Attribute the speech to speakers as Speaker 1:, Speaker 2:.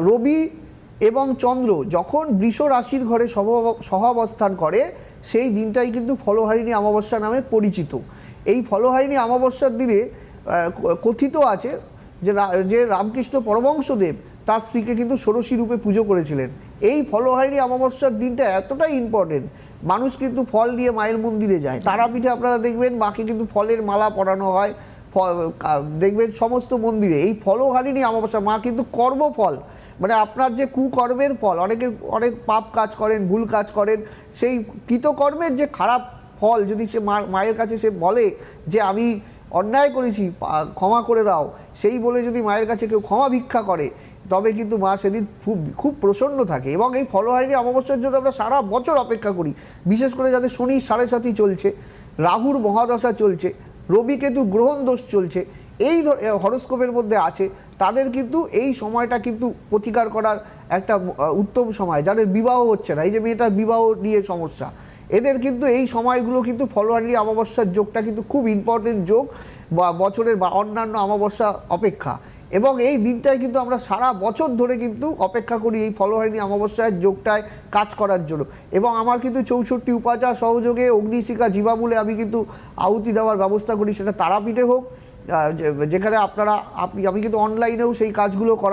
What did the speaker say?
Speaker 1: রবি এবং চন্দ্র যখন বৃষ রাশির ঘরে সহাবস্থান করে সেই দিনটাই কিন্তু ফলহারিণী অমাবস্যা নামে পরিচিত। এই ফলহারিণী অমাবস্যার দিনে কথিত আছে যে রামকৃষ্ণ পরমহংসদেব তার স্ত্রীকে কিন্তু ষোড়শী রূপে পুজো করেছিলেন। এই ফলহারিণী অমাবস্যার দিনটা এতটাই ইম্পর্টেন্ট, মানুষ কিন্তু ফল নিয়ে মায়ের মন্দিরে যায়। তারাপীঠে আপনারা দেখবেন মাকে কিন্তু ফলের মালা পরানো হয়, দেখবেন সমস্ত মন্দিরে। এই ফলহারিণী অমাবস্যা মা কিন্তু কর্মফল, মানে আপনার যে কুকর্মের ফল, অনেক পাপ কাজ করেন, ভুল কাজ করেন, সেই কৃতকর্মের যে খারাপ ফল যদি সে মায়ের কাছে সে বলে যে আমি অন্যায় করেছি ক্ষমা করে দাও, সেই বলে যদি মায়ের কাছে কেউ ক্ষমা ভিক্ষা করে তবে কিন্তু মা সেদিন খুব প্রসন্ন থাকে। এবং এই ফলহারিণী অমাবস্যার জন্য আমরা সারা বছর অপেক্ষা করি, বিশেষ করে যাদের শনি 7.5 চলছে, রাহুর মহাদশা চলছে, রবি কেতু গ্রহণ দোষ চলছে, এই হরস্কোপের মধ্যে আছে, তাদের কিন্তু এই সময়টা কিন্তু প্রতিকার করার একটা উত্তম সময়। যাদের বিবাহ হচ্ছে না, এই যে মেয়েটার বিবাহ নিয়ে সমস্যা, এদের কিন্তু এই সময়গুলো কিন্তু ফলহারিণী অমাবস্যার যোগটা কিন্তু খুব ইম্পর্টেন্ট যোগ বছরের বা অন্যান্য অমাবস্যা অপেক্ষা। এবং এই দিনটায় কিন্তু আমরা সারা বছর ধরে কিন্তু অপেক্ষা করি এই ফলহারিণী অমাবস্যার যোগটায় কাজ করার জন্য। এবং আমার কিন্তু 64 উপাচার সহযোগে অগ্নিশিখা জীবামূলে আমি কিন্তু আহুতি দেওয়ার ব্যবস্থা করি, সেটা তারাপীঠে হোক, যেখানে আমি কিন্তু অনলাইনেও সেই কাজগুলো করা